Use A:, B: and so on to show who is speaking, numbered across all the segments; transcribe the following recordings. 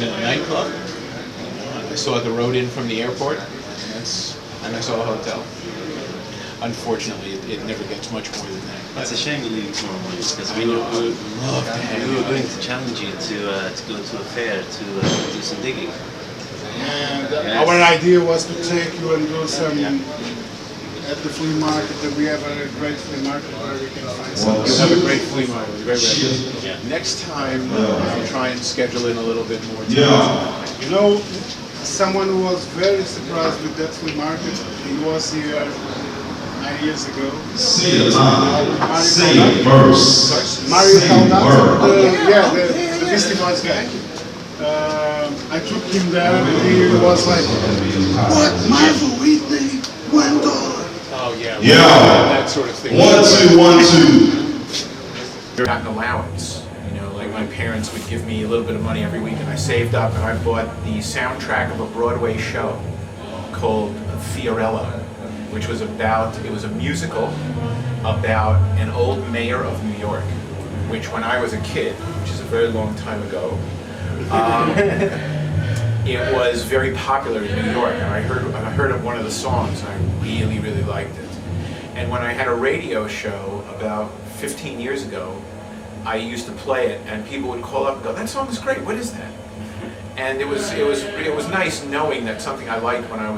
A: was in a nightclub. I saw the road in from the airport, and I saw a hotel. Unfortunately, it never gets much more than that.
B: That's a shame you're leaving tomorrow morning because we were going to challenge you to go to a fair to do some digging.
C: And our idea was to take you and do some at the flea market. And we have a great flea market where we can find some.
A: You have a great flea market. Next time, I'll try and schedule in a little bit more time.
C: You know, someone who was very surprised with that flea market. He was here 9 years ago.
D: Say it loud. Say it first.
C: Mario Caldato, the Beastie Boys guy. I took him there and he was like, "What Marvel Whitney went on?"
A: Oh yeah.
D: Yeah.
A: That sort of thing.
D: 1 2 1 2.
A: Got an allowance. You know, like my parents would give me a little bit of money every week, and I saved up and I bought the soundtrack of a Broadway show called Fiorello, which was it was a musical about an old mayor of New York, which when I was a kid, which is a very long time ago, it was very popular in New York, and I heard of one of the songs, and I really, really liked it. And when I had a radio show about 15 years ago, I used to play it, and people would call up and go, "That song is great. What is that?" And it was nice knowing that something I liked when I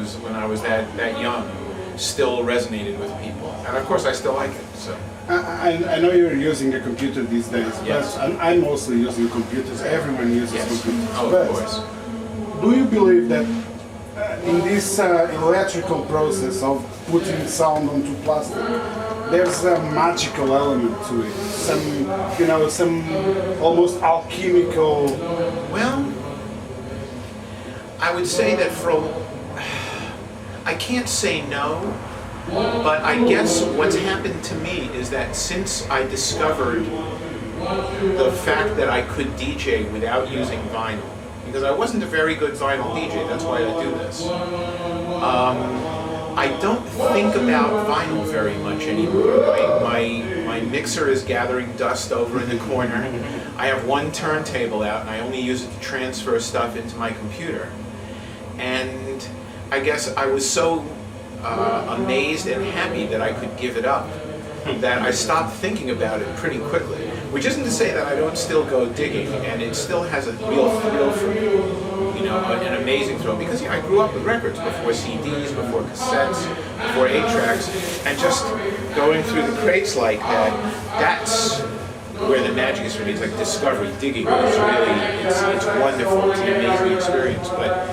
A: was that young still resonated with people, and of course I still like it. So
C: I know you're using a computer these days,
A: yes.
C: but I'm mostly using computers. Everyone uses computers.
A: Oh,
C: but
A: of course.
C: do you believe that in this electrical process of putting sound onto plastic, there's a magical element to it? Some almost alchemical.
A: Well, I would say that I can't say no, but I guess what's happened to me is that since I discovered the fact that I could DJ without using vinyl, because I wasn't a very good vinyl DJ, that's why I do this. I don't think about vinyl very much anymore. My mixer is gathering dust over in the corner. I have one turntable out and I only use it to transfer stuff into my computer. And I guess I was so amazed and happy that I could give it up that I stopped thinking about it pretty quickly. Which isn't to say that I don't still go digging, and it still has a real thrill for me, you know, an amazing thrill, because I grew up with records before CDs, before cassettes, before 8-tracks, and just going through the crates like that, that's where the magic is for me. It's like discovery, digging. It's really, it's wonderful. It's an amazing experience. But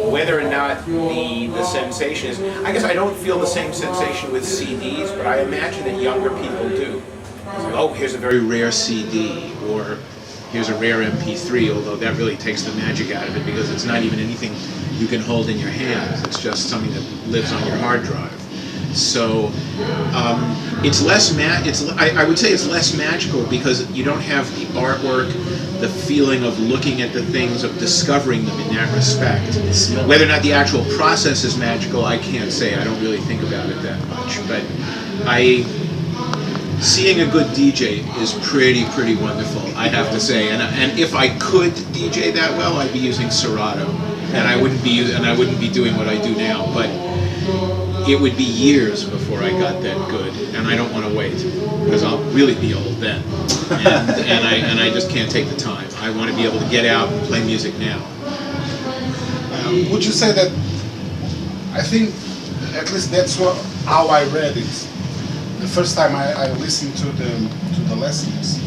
A: whether or not the sensation is, I guess I don't feel the same sensation with CDs, but I imagine that younger people do. Oh, here's a very rare CD, or here's a rare MP3, although that really takes the magic out of it because it's not even anything you can hold in your hands. It's just something that lives on your hard drive. So it's less I would say it's less magical because you don't have the artwork, the feeling of looking at the things, of discovering them in that respect. Whether or not the actual process is magical, I can't say. I don't really think about it that much. But seeing a good DJ is pretty wonderful, I have to say. And if I could DJ that well, I'd be using Serato, and I wouldn't be doing what I do now. But it would be years before I got that good, and I don't want to wait because I'll really be old then, and I just can't take the time. I want to be able to get out and play music now.
C: Would you say that? I think at least that's how I read it. The first time I listened to the lessons,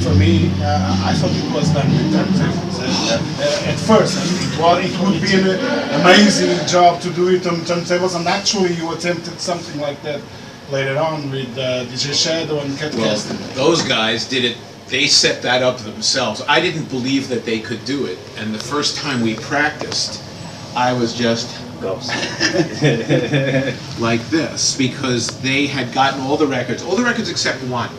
C: for me, I thought it was done with turntables. At first, it would be an amazing job to do it on turntables, and actually you attempted something like that later on with DJ Shadow and Cat Caston.
A: Those guys did it. They set that up themselves. I didn't believe that they could do it, and the first time we practiced, I was just like this, because they had gotten all the records except one.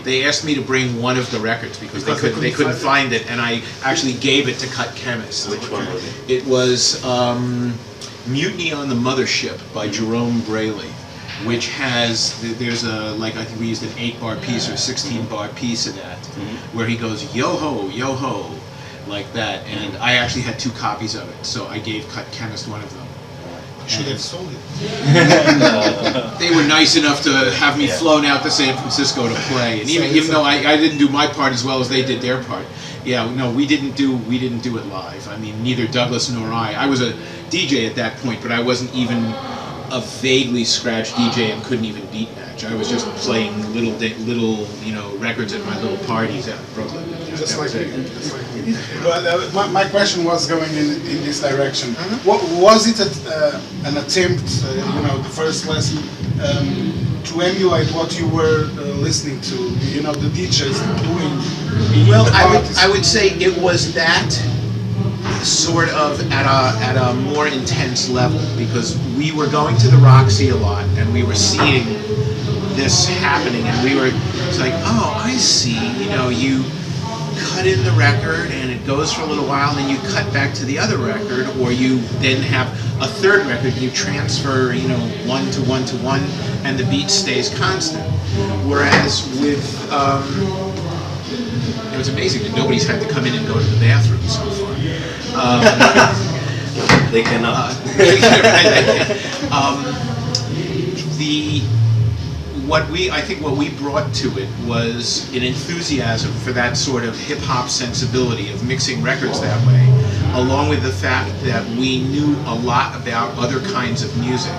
A: They asked me to bring one of the records because they couldn't find it, and I actually gave it to Cut Chemist.
B: Which one was it?
A: It was Mutiny on the Mothership by Jerome Braley, which has, there's I think we used an 8-bar piece or a 16-bar piece of that, where he goes, yo ho, like that, and I actually had 2 copies of it, so I gave Cut Chemist one of them.
C: Should have sold it.
A: They were nice enough to have me flown out to San Francisco to play, and even though I didn't do my part as well as they did their part. Yeah, no, we didn't do it live. I mean, neither Douglas nor I. I was a DJ at that point, but I wasn't even a vaguely scratched DJ and couldn't even beat match. I was just playing little records at my little parties out in Brooklyn.
C: Just like me. But my question was going in this direction. What was it an attempt, the first lesson, to emulate what you were listening to? The DJs doing.
A: Well, I would say it was that sort of at a more intense level, because we were going to the Roxy a lot and we were seeing this happening, and it's like, oh, I see, you cut in the record and it goes for a little while, and then you cut back to the other record, or you then have a third record, you transfer, 1 to 1 to 1, and the beat stays constant. Whereas with, it was amazing that nobody's had to come in and go to the bathroom so far.
B: They cannot.
A: I think what we brought to it was an enthusiasm for that sort of hip-hop sensibility of mixing records that way, along with the fact that we knew a lot about other kinds of music,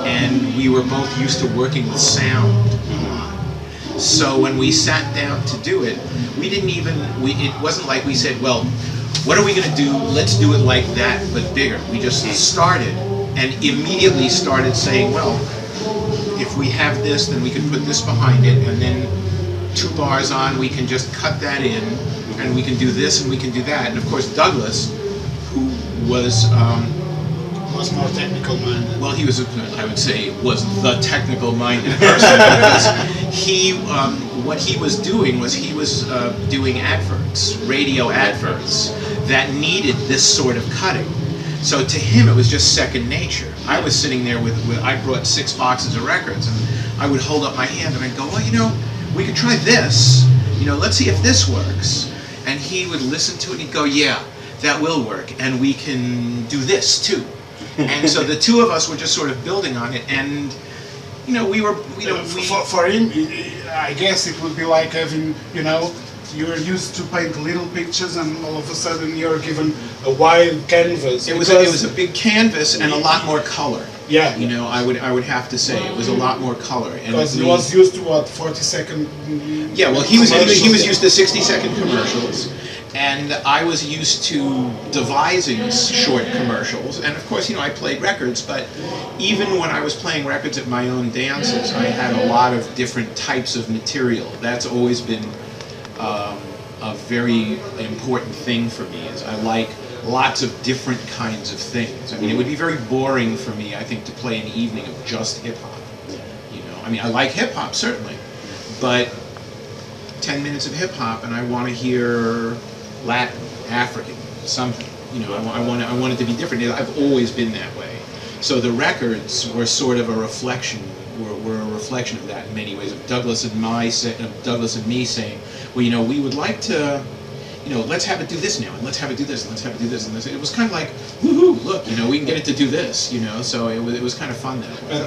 A: and we were both used to working with sound a lot. So when we sat down to do it, it wasn't like we said, well, what are we going to do? Let's do it like that, but bigger. We just started and immediately started saying, well, if we have this, then we can put this behind it, and then 2 bars on, we can just cut that in, and we can do this and we can do that. And of course, Douglas, who was
C: more technical minded.
A: Well, he was, I would say, was the technical minded person, because what he was doing was doing adverts, radio adverts, that needed this sort of cutting. So to him, it was just second nature. I was sitting there I brought 6 boxes of records, and I would hold up my hand and I'd go, well, we could try this, let's see if this works. And he would listen to it and he'd go, yeah, that will work, and we can do this too. And so the 2 of us were just sort of building on it, and
C: for him, I guess it would be like having, you're used to paint little pictures, and all of a sudden you're given a wide canvas.
A: It was a big canvas and a lot more color.
C: Yeah.
A: I would have to say it was a lot more color.
C: Because he was used to 40-second.
A: Yeah, well, he was used to 60-second commercials, and I was used to devising short commercials. And of course, I played records, but even when I was playing records at my own dances, I had a lot of different types of material. That's always been a very important thing for me, is I like lots of different kinds of things. I mean, it would be very boring for me, I think, to play an evening of just hip-hop. I mean, I like hip-hop, certainly, but 10 minutes of hip-hop and I want to hear Latin, African, something. I want it to be different. I've always been that way. So the records were sort of a reflection, were a reflection of that in many ways, of Douglas and me saying, well, we would like to, let's have it do this now, and let's have it do this, and let's have it do this, and this. It was kind of like, woohoo, look, we can get it to do this, so it was kind of fun that way.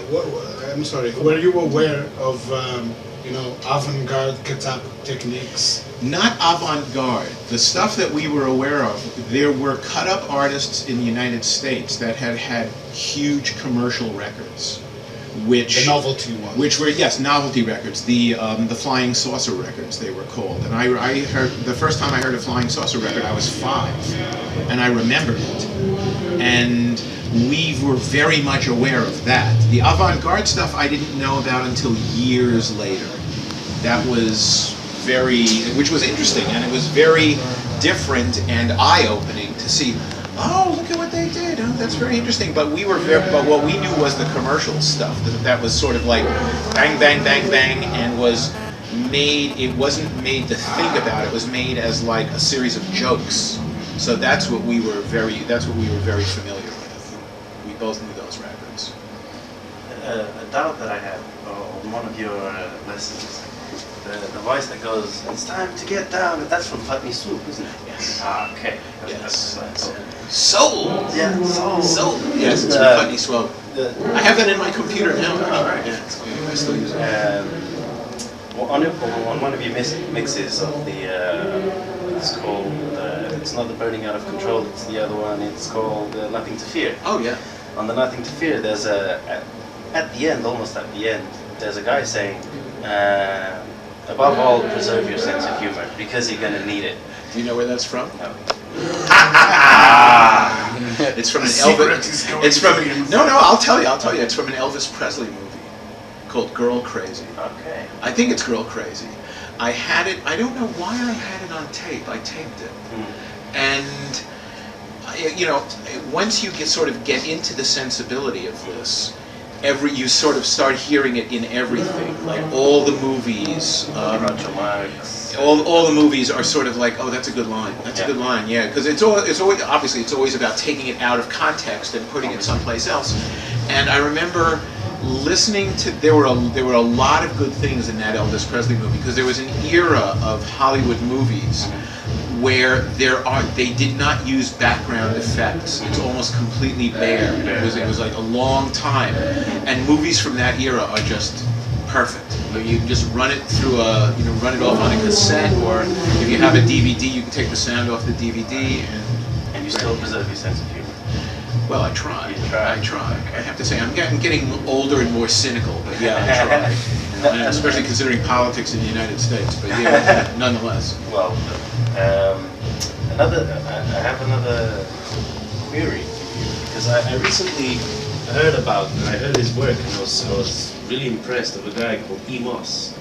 C: I'm sorry, were you aware of, avant-garde cut-up techniques?
A: Not avant-garde. The stuff that we were aware of, there were cut-up artists in the United States that had huge commercial records. The
C: novelty ones.
A: Which were, yes, novelty records. The Flying Saucer records, they were called. And I heard, the first time I heard a Flying Saucer record, I was 5. And I remembered it. And we were very much aware of that. The avant-garde stuff I didn't know about until years later. That was which was interesting, and it was very different and eye-opening to see, oh, look at what they did. Oh, that's very interesting. But but what we knew was the commercial stuff. That was sort of like bang, bang, bang, bang, and was made. It wasn't made to think about. It was made as like a series of jokes. So that's what we were very familiar with. We both knew those records.
B: A doubt that I had on one of your lessons. the voice that goes, "It's time to get down." That's from Putney Swoop, isn't it?
A: Yes.
B: Ah, okay.
A: Yes.
B: That's
A: Soul.
B: yeah.
A: Soul. Yes, it's from Putney Swope. I have that in my computer now.
B: All right.
A: Yeah, I still use it.
B: Well, on one of your mixes of the, it's called, it's not the Burning Out of Control, it's the other one, it's called Nothing to Fear.
A: Oh yeah.
B: On the Nothing to Fear, there's at the end, almost at the end, there's a guy saying, above all, preserve your sense of humor, because you're going to need it.
A: Do you know where that's from?
B: No.
A: It's from an Elvis. It's from no. I'll tell you. It's from an Elvis Presley movie called Girl Crazy.
B: Okay.
A: I think it's Girl Crazy. I had it. I don't know why I had it on tape. I taped it, and you know, once you sort of get into the sensibility of this, you sort of start hearing it in everything. Like all the movies. All the movies are sort of like, oh, that's a good line. That's a good line, yeah. Because it's always obviously it's always about taking it out of context and putting it someplace else. And I remember listening to there were a lot of good things in that Elvis Presley movie because there was an era of Hollywood movies where they did not use background effects. It's almost completely bare. It was like a long time, and movies from that era are just perfect. You can just run it through run it off on a cassette, or if you have a DVD, you can take the sound off the DVD,
B: and you still preserve your sense of humor.
A: Well, I try. I try.
B: Okay.
A: I have to say, I'm getting older and more cynical, but yeah, I try. And especially considering politics in the United States, but yeah, nonetheless.
B: Well, I have another query for you, because I recently heard his work, and I was really impressed with a guy called Moss,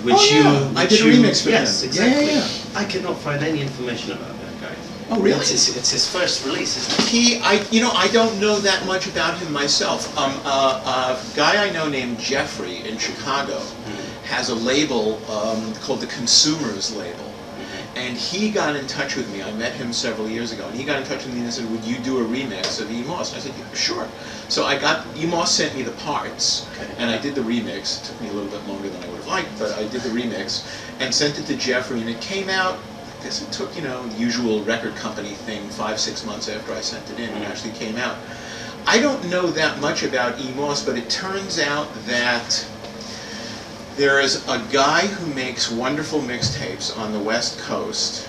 B: which
A: I did a remix for him.
B: Yes, exactly.
A: Yeah.
B: I cannot find any information about that guy.
A: Oh, really?
B: It's his first release, isn't it?
A: I don't know that much about him myself. A guy I know named Jeffrey in Chicago has a label called the Consumers label. And he got in touch with me. I met him several years ago, and he got in touch with me and said, "Would you do a remix of Moss?" I said, "Yeah, sure." So Moss sent me the parts, and I did the remix. It took me a little bit longer than I would have liked, but I did the remix and sent it to Jeffrey, and it came out. I guess it took, the usual record company thing, 5-6 months after I sent it in, and it actually came out. I don't know that much about Moss, but it turns out that there is a guy who makes wonderful mixtapes on the West Coast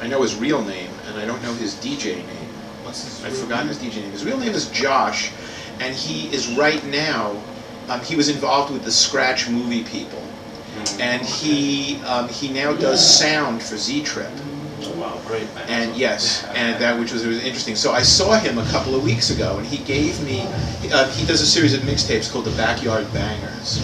A: I know his real name, and I don't know his DJ name. I've forgotten his DJ name. His real name is Josh, and he is right now, he was involved with the Scratch Movie people, and he now does sound for Z-Trip.
B: Oh, wow, great man.
A: And yes, and that which was interesting. So I saw him a couple of weeks ago, and he gave me. He does a series of mixtapes called the Backyard Bangers,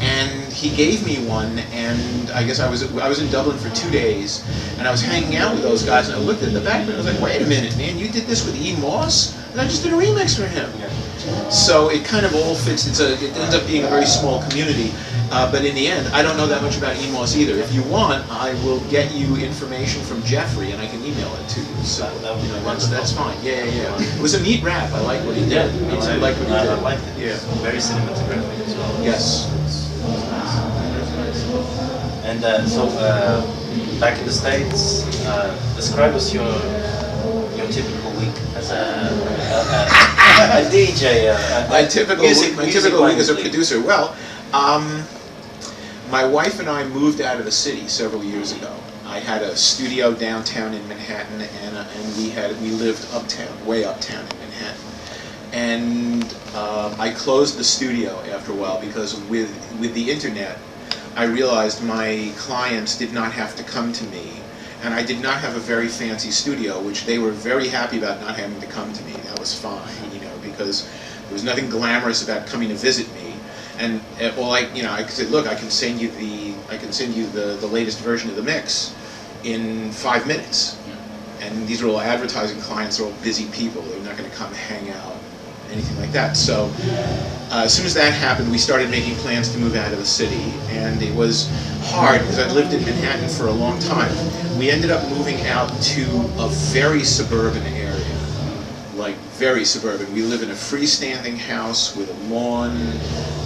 A: and he gave me one. And I guess I was in Dublin for 2 days, and I was hanging out with those guys, and I looked at the back, and I was like, "Wait a minute, man! You did this with Moss?" And I just did a remix for him.
B: Yeah.
A: So it kind of all fits. It ends up being a very small community. But in the end, I don't know that much about Moss either. If you want, I will get you information from Jeffrey, and I can email it to you. So that's fine. Yeah. It was a neat rap. I like what he did. I like what he did.
B: I liked it.
A: Yeah.
B: Very cinematographic as well.
A: Yes.
B: And so back in the States, describe us your typical week as a DJ.
A: My typical week as a producer. Well. My wife and I moved out of the city several years ago. I had a studio downtown in Manhattan, and we lived uptown, way uptown in Manhattan. And I closed the studio after a while because with the internet, I realized my clients did not have to come to me, and I did not have a very fancy studio, which they were very happy about not having to come to me. That was fine, because there was nothing glamorous about coming to visit me. And I said, look, I can send you the latest version of the mix in 5 minutes. And these are all advertising clients, they're all busy people. They're not going to come hang out, anything like that. So as soon as that happened, we started making plans to move out of the city. And it was hard because I'd lived in Manhattan for a long time. We ended up moving out to a very suburban area, like very suburban. We live in a freestanding house with a lawn,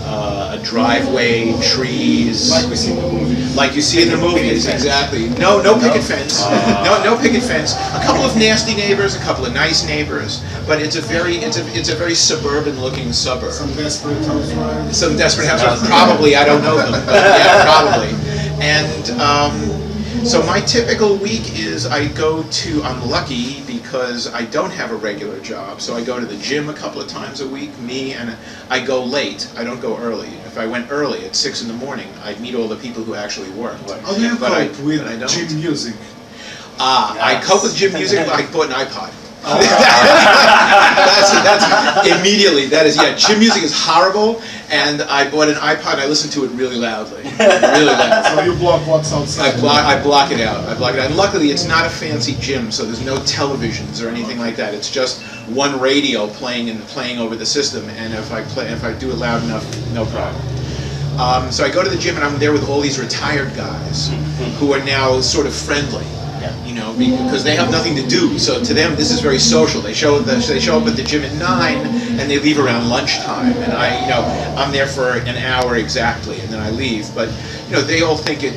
A: a driveway, trees.
C: Like we see in the movies.
A: Like you see in the movies, exactly. No picket fence. No picket fence. A couple of nasty neighbors, a couple of nice neighbors, but it's a very suburban-looking suburb.
C: Some desperate housewives.
A: Some desperate housewives. Probably, I don't know them, but yeah, probably. And so my typical week is I'm lucky because I don't have a regular job, so I go to the gym a couple of times a week, and I go late, I don't go early. If I went early at 6 in the morning, I'd meet all the people who actually worked.
C: How do you cope with
A: I don't.
C: gym music?
A: I cope with gym music, but I bought an iPod. That's immediately, gym music is horrible, and I bought an iPod and I listen to it really loudly. Really loudly.
C: So you block what's outside?
A: I block it out. And luckily it's not a fancy gym, so there's no televisions or anything like that. It's just one radio playing over the system, and if I do it loud enough, no problem. So I go to the gym and I'm there with all these retired guys who are now sort of friendly. You know, because they have nothing to do. So to them, this is very social. They show up at the gym at 9, and they leave around lunchtime. And I'm there for an hour exactly, and then I leave. But they all think it.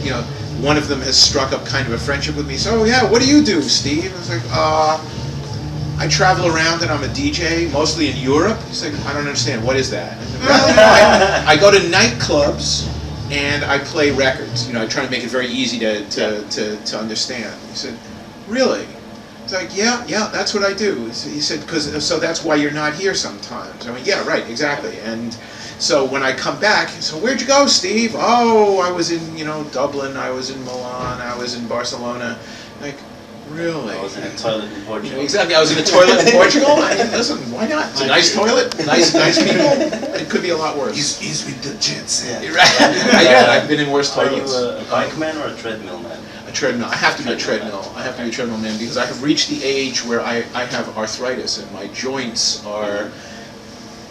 A: One of them has struck up kind of a friendship with me. So yeah, what do you do, Steve? I was like, I travel around and I'm a DJ, mostly in Europe. He's like, I don't understand. What is that? I said, well, I go to nightclubs. And I play records. I try to make it very easy to understand. He said, really? It's like, yeah, that's what I do. He said, so that's why you're not here sometimes. I went, yeah, right, exactly. And so when I come back, so where'd you go, Steve? Oh, I was in, Dublin, I was in Milan, I was in Barcelona. Like, really?
B: I was in a toilet in Portugal.
A: Exactly, I was in a toilet in Portugal. I mean, listen, why not? It's a nice toilet, nice people. It could be a lot worse.
C: He's with the jet set.
A: Yeah, I've been in worse
B: Are
A: toilets.
B: you a bike man or a treadmill man?
A: A treadmill. I have to be a treadmill. I have to be a treadmill man because I have reached the age where I have arthritis and my joints are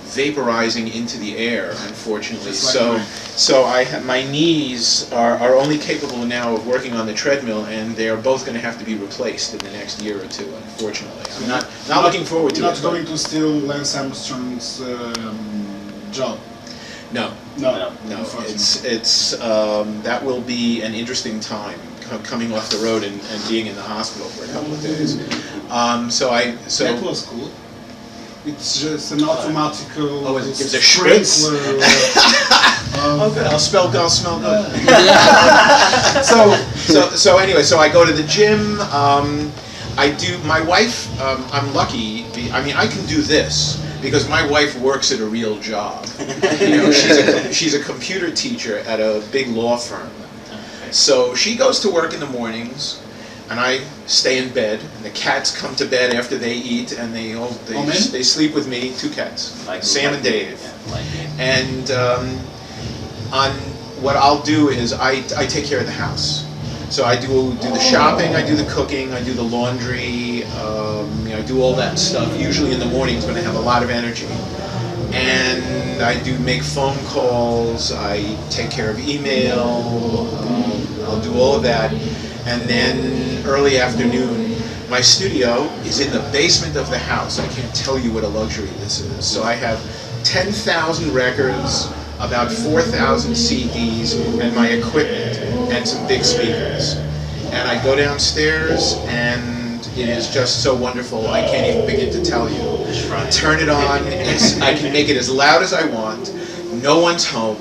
A: vaporizing into the air, unfortunately. So my knees are only capable now of working on the treadmill, and they are both going to have to be replaced in the next year or two, unfortunately. I'm not looking forward to it.
C: You're not going to steal Lance Armstrong's job?
A: No. It's that will be an interesting time coming off the road and being in the hospital for a couple of days.
C: That was cool. It's just an automatical.
A: Oh, it gives a spritz. Okay, I'll smell good. So anyway, so I go to the gym. I do. My wife. I'm lucky. I mean, I can do this because my wife works at a real job. She's a computer teacher at a big law firm. So she goes to work in the mornings, and I stay in bed. And the cats come to bed after they eat, and they sleep with me. 2 cats, Sam and Dave. And on what I'll do is I take care of the house. So I do the shopping, I do the cooking, I do the laundry, I do all that stuff, usually in the mornings when I have a lot of energy. And I do make phone calls, I take care of email, I'll do all of that. And then early afternoon, my studio is in the basement of the house. I can't tell you what a luxury this is. So I have 10,000 records, about 4,000 CDs, and my equipment, and some big speakers. And I go downstairs, and it is just so wonderful, I can't even begin to tell you. Turn it on, I can make it as loud as I want, no one's home.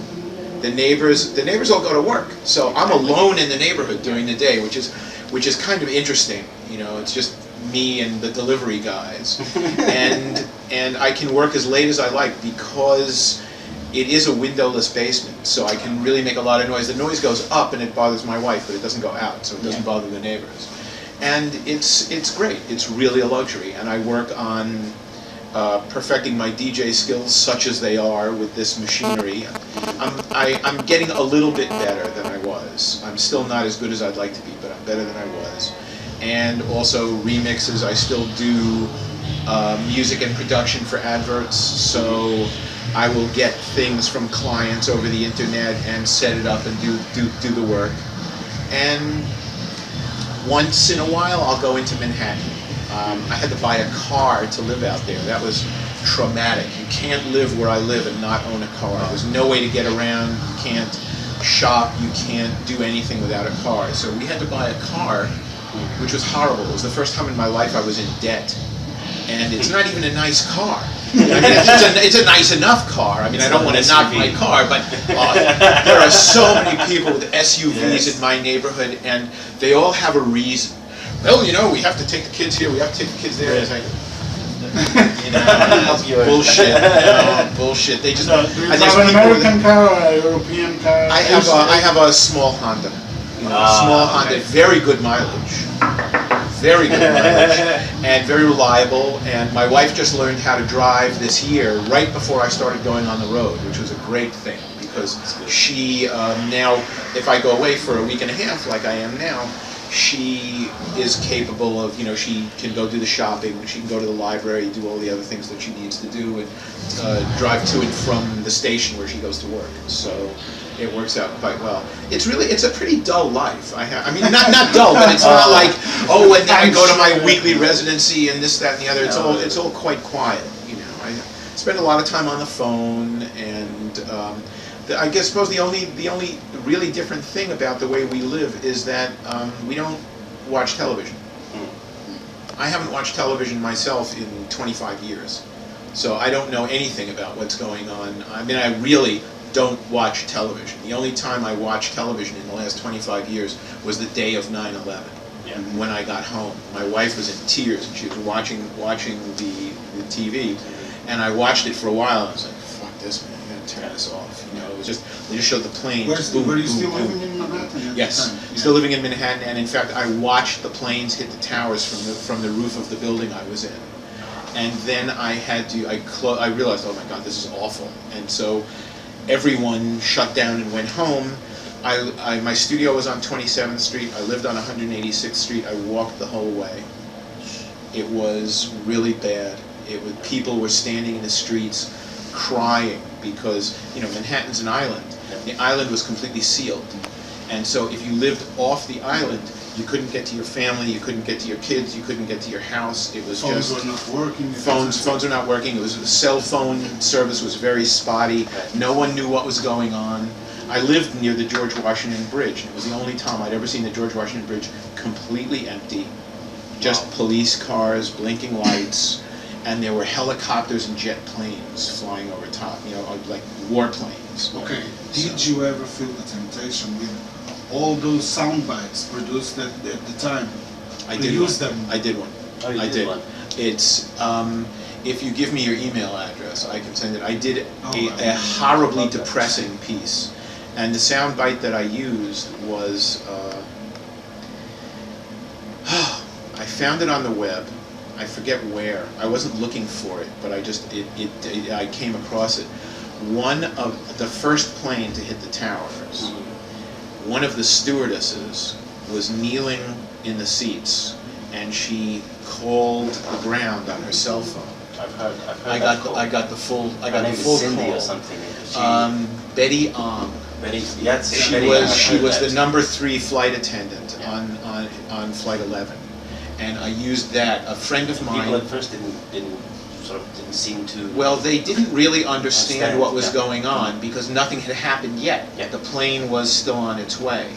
A: The neighbors all go to work, so I'm alone in the neighborhood during the day, which is kind of interesting. It's just me and the delivery guys, and I can work as late as I like because it is a windowless basement, so I can really make a lot of noise. The noise goes up and it bothers my wife, but it doesn't go out, so it doesn't bother the neighbors. And it's great. It's really a luxury, and I work on perfecting my DJ skills, such as they are with this machinery. I'm getting a little bit better than I was. I'm still not as good as I'd like to be, but I'm better than I was. And also remixes. I still do music and production for adverts, so I will get things from clients over the internet and set it up and do the work. And once in a while, I'll go into Manhattan. I had to buy a car to live out there. That was traumatic. You can't live where I live and not own a car. There's no way to get around. You can't shop. You can't do anything without a car. So we had to buy a car, which was horrible. It was the first time in my life I was in debt. And it's not even a nice car. I mean, it's a nice enough car. I mean, I don't want to knock my car, but there are so many people with SUVs in my neighborhood, and they all have a reason. Well, you know, we have to take the kids here, we have to take the kids there. It's like, you know, bullshit. Bullshit. They just.
C: Do you have an American car or a European car?
A: I have a small Honda. You know, small Honda, very good mileage. Very good mileage and very reliable, and my wife just learned how to drive this year right before I started going on the road, which was a great thing because she now, if I go away for a week and a half like I am now, she is capable of, you know, she can go do the shopping, she can go to the library, do all the other things that she needs to do, and drive to and from the station where she goes to work. So it works out quite well. It's a pretty dull life. I mean, not dull, but it's not like, oh, and then I go to my weekly residency and this, that, and the other. It's all quite quiet. You know, I spend a lot of time on the phone, and I guess suppose the only really different thing about the way we live is that we don't watch television. I haven't watched television myself in 25 years, so I don't know anything about what's going on. I mean, I really don't watch television. The only time I watched television in the last 25 years was the day of 9/11. Yeah. When I got home, my wife was in tears and she was watching the TV, and I watched it for a while. And I was like, "Fuck this, man! I gotta turn this off." You know, it was just they just showed the planes.
C: Were you still living in Manhattan?
A: Yes, still living in Manhattan, and in fact, I watched the planes hit the towers from the roof of the building I was in, and then I had to. I realized, oh my God, this is awful, and so everyone shut down and went home. My studio was on 27th Street. I lived on 186th Street. I walked the whole way. It was really bad. People were standing in the streets crying because, you know, Manhattan's an island. The island was completely sealed. And so if you lived off the island, you couldn't get to your family, you couldn't get to your kids, you couldn't get to your house. It was
C: phones were not working.
A: Phones were not working. It was the cell phone service was very spotty. No one knew what was going on. I lived near the George Washington Bridge. It was the only time I'd ever seen the George Washington Bridge completely empty. Just police cars, blinking lights, and there were helicopters and jet planes flying over top, you know, like warplanes.
C: Okay. Did you ever feel the temptation with all those sound bites produced at the time?
A: I did one.
C: Them.
A: I did one.
B: Oh, you did one.
A: It's if you give me your email address, I can send it. I did a horribly depressing piece, and the sound bite that I used was I found it on the web. I forget where. I wasn't looking for it, but I came across it. One of the first plane to hit the towers. One of the stewardesses was kneeling in the seats, and she called the ground on her cell phone.
B: I've heard
A: I got the full
B: Cindy
A: call.
B: or something.
A: Betty Ong. She was the number 3 flight attendant on flight 11, and I used that. A friend of mine.
B: People at first didn't seem to.
A: Well, they didn't really understand what was going on because nothing had happened yet.
B: Yeah.
A: The plane was still on its way.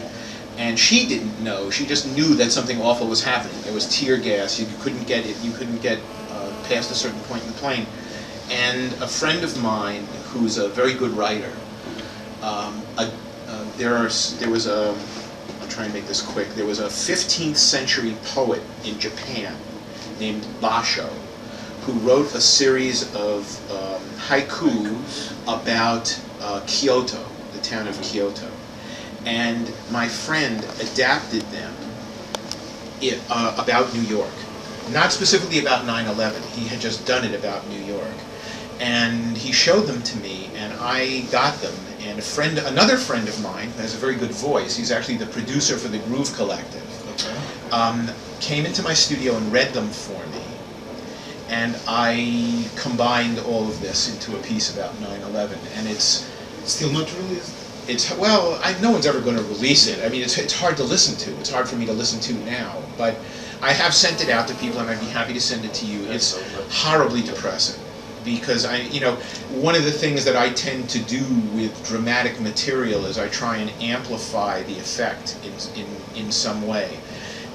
A: And she didn't know. She just knew that something awful was happening. There was tear gas. You couldn't get past a certain point in the plane. And a friend of mine, who's a very good writer, I'll try and make this quick. There was a 15th century poet in Japan named Basho, who wrote a series of haiku about Kyoto, the town of Kyoto. And my friend adapted them about New York. Not specifically about 9/11, he had just done it about New York. And he showed them to me, and I got them. And another friend of mine, who has a very good voice, he's actually the producer for the Groove Collective, came into my studio and read them for me. And I combined all of this into a piece about 9/11, and it's
C: still not released.
A: No one's ever going to release it. I mean, it's hard to listen to. It's hard for me to listen to now. But I have sent it out to people, and I'd be happy to send it to you. It's horribly depressing, because one of the things that I tend to do with dramatic material is I try and amplify the effect in some way.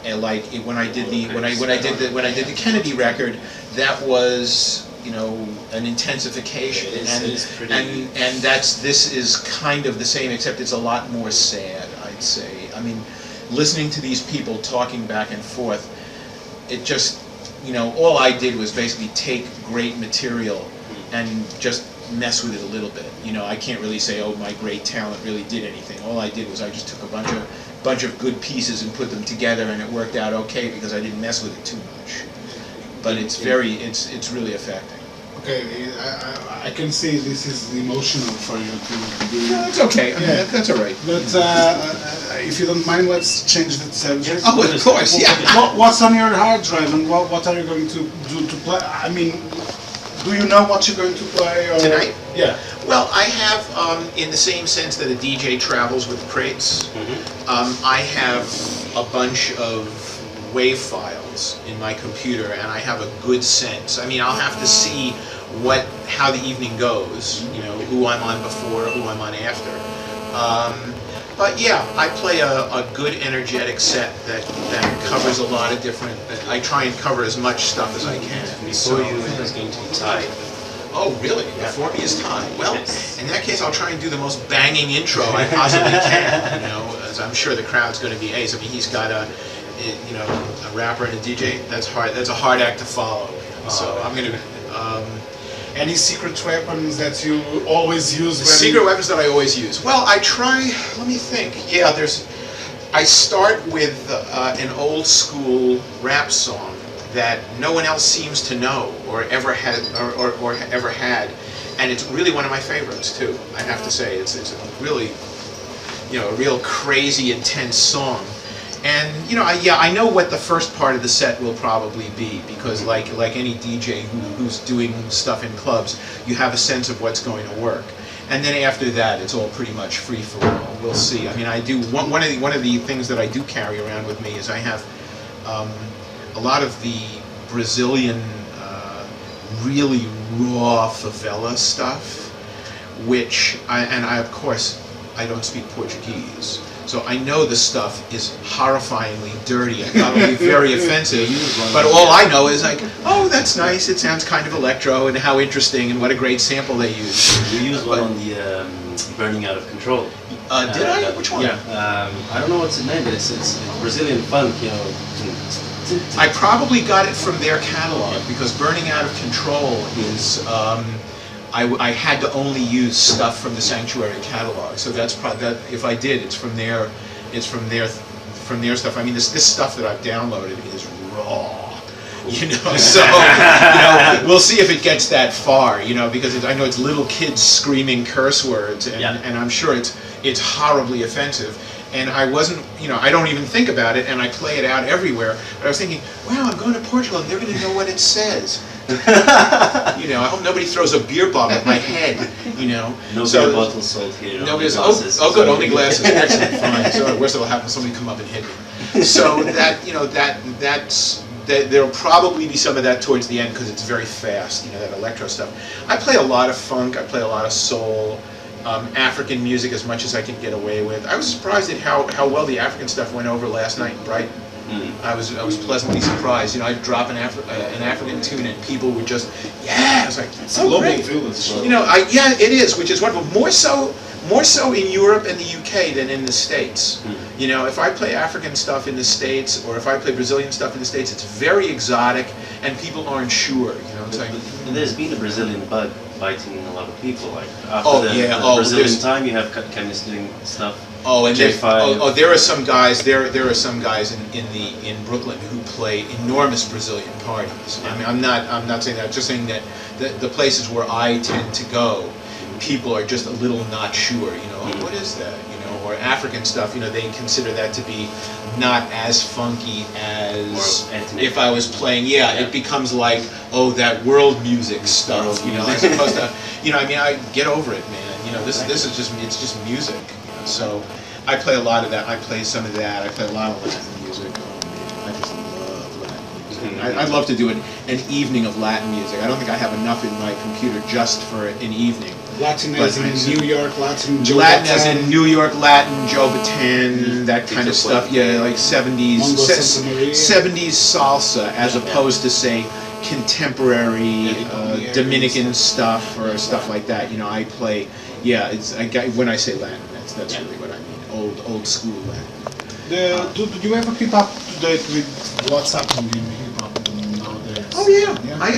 A: And like when I did the Kennedy record, that was an intensification, and this is kind of the same, except it's a lot more sad, I'd say. I mean, listening to these people talking back and forth, it just, all I did was basically take great material and just mess with it a little bit. I can't really say, oh, my great talent really did anything. All I did was I just took a bunch of good pieces and put them together, and it worked out okay because I didn't mess with it too much. But it's really affecting.
C: Okay, I can see this is emotional for you to do.
A: No, that's okay. I mean, that's all right.
C: But if you don't mind, let's change the subject.
A: Oh, of course, yeah.
C: What's on your hard drive, and what are you going to do to play? I mean, do you know what you're going to play? Or?
A: Tonight?
C: Yeah.
A: Well, I have, in the same sense that a DJ travels with crates, I have a bunch of WAV files in my computer, and I have a good sense. I mean, I'll have to see how the evening goes, who I'm on before, who I'm on after. But yeah, I play a good energetic set that covers a lot of different. I try and cover as much stuff as I can.
B: Before you is going to be tied.
A: Oh, really? Before me is time. Well, in that case, I'll try and do the most banging intro I possibly can. As I'm sure the crowd's going to be ace. I mean, he's got a rapper and a DJ. That's hard. That's a hard act to follow. So I'm going to.
C: Any secret weapons that you always use?
A: Secret weapons that I always use. Well, I try. Let me think. Yeah, I start with an old school rap song that no one else seems to know or ever had or ever had, and it's really one of my favorites too. I have to say, it's a really, a real crazy, intense song. And I know what the first part of the set will probably be, because like any DJ who's doing stuff in clubs, you have a sense of what's going to work. And then after that, it's all pretty much free for all. We'll see. I mean, I do one of the things that I do carry around with me is I have a lot of the Brazilian really raw favela stuff, which I of course I don't speak Portuguese. So I know the stuff is horrifyingly dirty and probably very offensive, but all I know is like, oh, that's nice, it sounds kind of electro, and how interesting, and what a great sample they use.
B: You used one on the Burning Out of Control.
A: Did I? Which one?
B: Yeah, I don't know what's the name, but it's Brazilian funk,
A: I probably got it from their catalog, because Burning Out of Control is, I had to only use stuff from the Sanctuary catalog, so that's that. If I did, it's from their stuff. I mean, this stuff that I've downloaded is raw, So we'll see if it gets that far, because I know it's little kids screaming curse words, and I'm sure it's horribly offensive. And I wasn't, I don't even think about it, and I play it out everywhere. But I was thinking, wow, I'm going to Portugal, and they're going to know what it says. I hope nobody throws a beer bomb at my head.
B: No beer bottles sold here.
A: Nobody's. Oh, good, only glasses. Excellent, fine. So, worst that'll happen, somebody come up and hit me. So there'll probably be some of that towards the end because it's very fast. That electro stuff. I play a lot of funk. I play a lot of soul. African music as much as I can get away with. I was surprised at how well the African stuff went over last night in Brighton. I was pleasantly surprised. I'd drop an African tune and people would just, I was like,
C: it's a global village.
A: Yeah, it is, which is wonderful. More so in Europe and the UK than in the States. If I play African stuff in the States or if I play Brazilian stuff in the States, it's very exotic and people aren't sure. It's like,
B: there's been a Brazilian bug biting a lot of people. Like after the Brazilian time, you have chemists doing stuff.
A: Oh, and there are some guys. There are some guys in Brooklyn who play enormous Brazilian parties. I mean, I'm not saying that. I'm just saying that the places where I tend to go, people are just a little not sure. What is that? Or African stuff. They consider that to be not as funky as if I was playing. Yeah, it becomes like, oh, that world music stuff. As opposed to, I get over it, man. This is just music. So I play a lot of that. I play some of that. I play a lot of Latin music. Oh man, I just I'd love to do an evening of Latin music. I don't think I have enough in my computer just for an evening.
C: Latin as in New York, Latin Joe
A: Latin as
C: Bataan.
A: in New York Latin, Joe Bataan, that kind of stuff. Yeah, like 70s,
C: Mongo Santa Maria.
A: 70s salsa, as opposed to say contemporary Dominican stuff or stuff like that. You know, I play. Yeah, when I say Latin, that's really what I mean. Old school Latin.
C: Do you ever keep up to date with what's happening in hip hop nowadays?
A: Oh yeah, I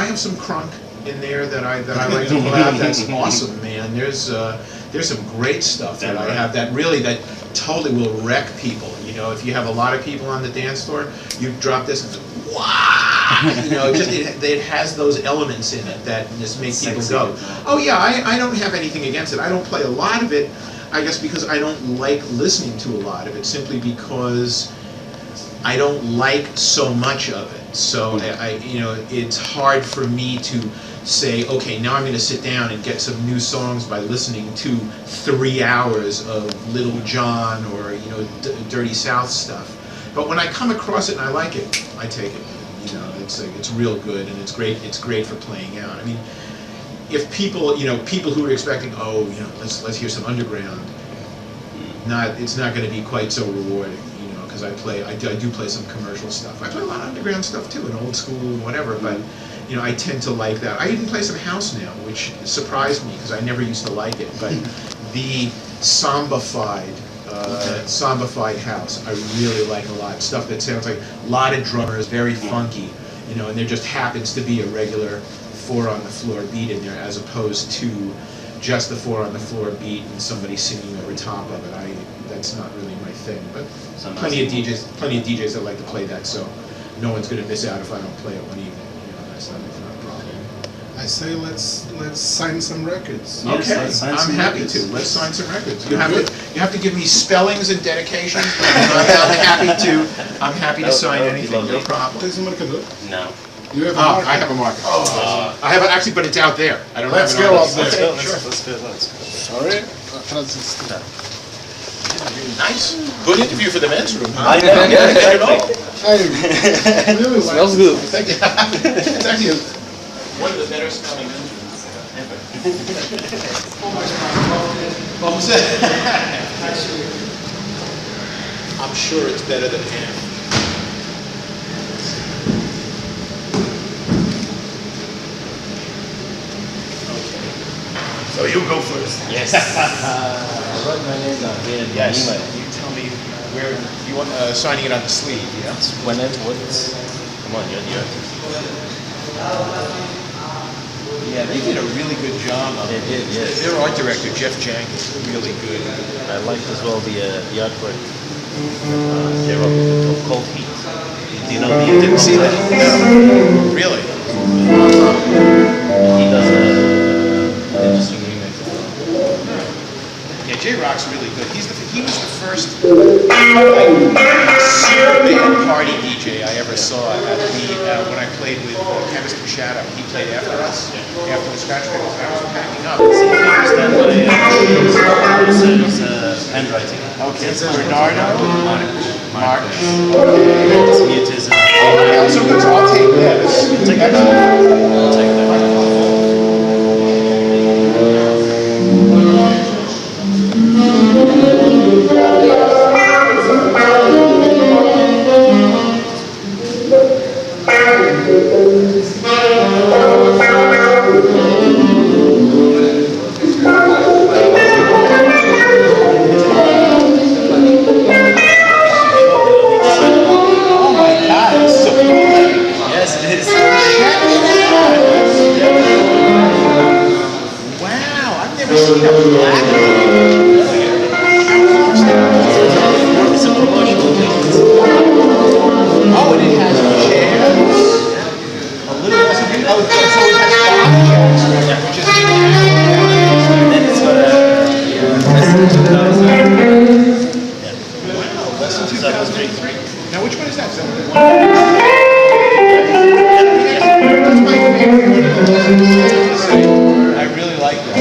A: have some crunk in there that I like to pull out. That's awesome, man. There's some great stuff that I have that totally will wreck people. You know, if you have a lot of people on the dance floor, you drop this and it's wow. You know, it has those elements in it that just make people go, oh yeah, I don't have anything against it. I don't play a lot of it, I guess because I don't like listening to a lot of it, simply because I don't like so much of it. So you know, it's hard for me to say, okay, now I'm going to sit down and get some new songs by listening to 3 hours of Little John or, you know, Dirty South stuff. But when I come across it and I like it, I take it. You know, it's real good and it's great. It's great for playing out. I mean, if people, you know, people who are expecting, oh, you know, let's hear some underground, it's not going to be quite so rewarding. You know, because I do play some commercial stuff. I play a lot of underground stuff too, and old school and whatever. But you know, I tend to like that. I even play some house now, which surprised me because I never used to like it. But the sambified house, I really like a lot. Stuff that sounds like a lot of drummers, very funky, you know, and there just happens to be a regular 4 on the floor beat in there, as opposed to just the 4 on the floor beat and somebody singing over top of it. That's not really my thing. But plenty of DJs that like to play that, so no one's going to miss out if I don't play it one evening. You know, that's not a problem.
C: I say let's sign some records.
B: Yes,
A: Okay,
B: let's sign
A: I'm
B: some
A: happy
B: records.
A: to. Let's sign some records. You have to give me spellings and dedications. But I'm happy to sign
B: that would be
A: anything. No
B: lovely.
A: problem.
C: Tens een marcador?
B: No.
C: You have a
A: Oh,
C: marker?
A: I have a marker. I have actually, but it's out there. I don't
C: Let's
A: have it
C: go
A: on
C: up
A: this.
C: there.
A: Okay, sure.
B: Let's go.
C: Sorry? Atrás disto.
A: Nice. Good interview for the men's room. Huh?
B: I know, yeah, exactly.
C: Hey, really like
E: Smells good.
A: Thank you. It's actually one of the better smelling men's rooms ever. Vamos ver. I'm sure it's better than him.
C: So you go first.
B: Yes. I wrote my name down here in the
A: Yes.
B: email.
A: You tell me where you want signing it on the sleeve. Yeah.
B: Whenever, come on, you're here.
A: Yeah, they did a really good job of
B: They
A: it.
B: did, yes.
A: Their art director, Jeff Jank, is really good.
B: I liked as well the artwork. J-Rock of Cold Heat. Do you know the
A: Didn't see that. No. Really?
B: He does an interesting remix as well.
A: Yeah, J-Rock's really good. He was the first super band party DJ I ever saw at the when I played with Chemist and Shadow. He played after us, after the scratch records. I was packing up.
B: See if you understand what it's handwriting.
A: Okay, it's Bernardo Mark.
B: This mute is
A: So good. So I'll take this.
B: take that. I'll take that. Yes, it is.
A: Wow, I've never seen a black
B: It's a promotional thing.
A: Oh, and it has jazz. A little less of it. Oh, so it has Bach jazz, which is
B: Then it's got less than 2,000.
A: wow, less than
B: So that was great.
A: 2003. Now, which one is that? Is that the one? That's my favorite one of those. I really like that.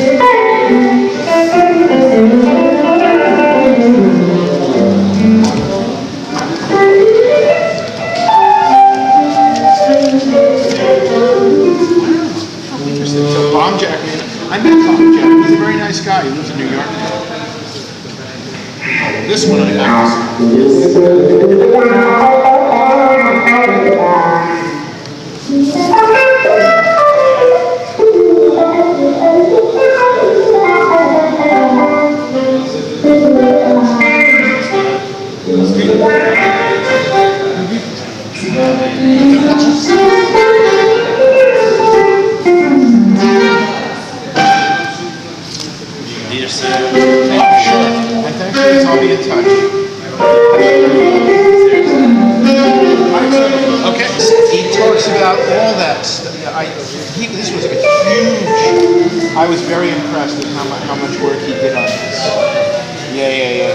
A: Bomb Jack, man. I met Bomb Jack. He's a very nice guy. He lives in New York now. This one I met.
B: Dear sir,
A: Sure. And thanks for this. I'll be in touch. Okay. He talks about all that stuff. This was a huge. I was very impressed with how much work he did on this. Yeah.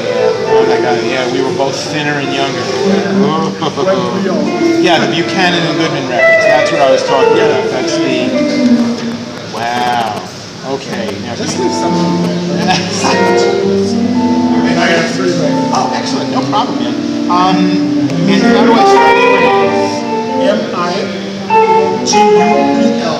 A: Oh my God. Yeah, we were both thinner and younger. Yeah, the Buchanan and Goodman records. That's what I was talking about. That's the. Wow. Okay. Now,
C: Just leave something.
A: I have 3 records. Oh, excellent. No problem, man. And how do I spell your name?
C: Miguel.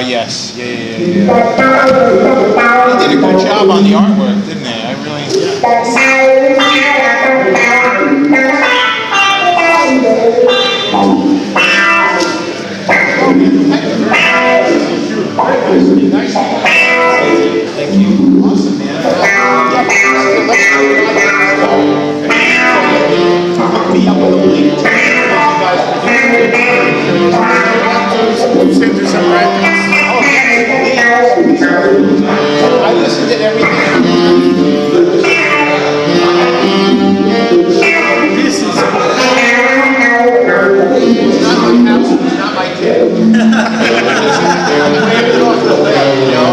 A: Yes. Yeah. They did a good job on the artwork, didn't they? I really. Nice. Thank you. Awesome, man. Hook me up with a link to you guys. Send you some records. I listened to everything. This is not my house, it's not my kid. I'm it off the web, you know.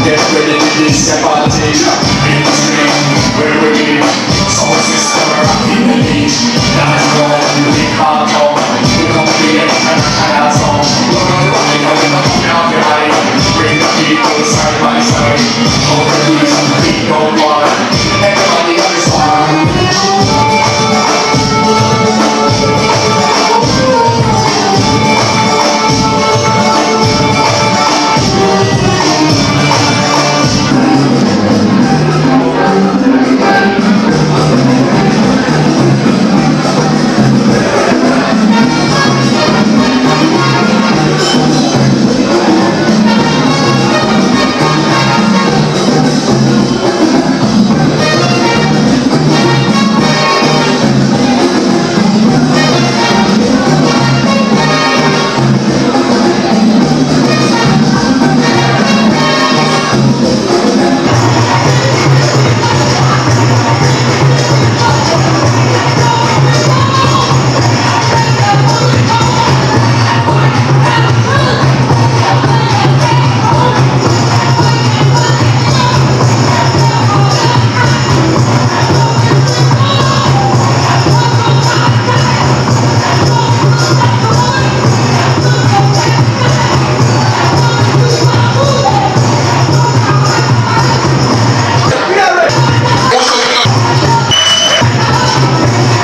E: Get ready to this party.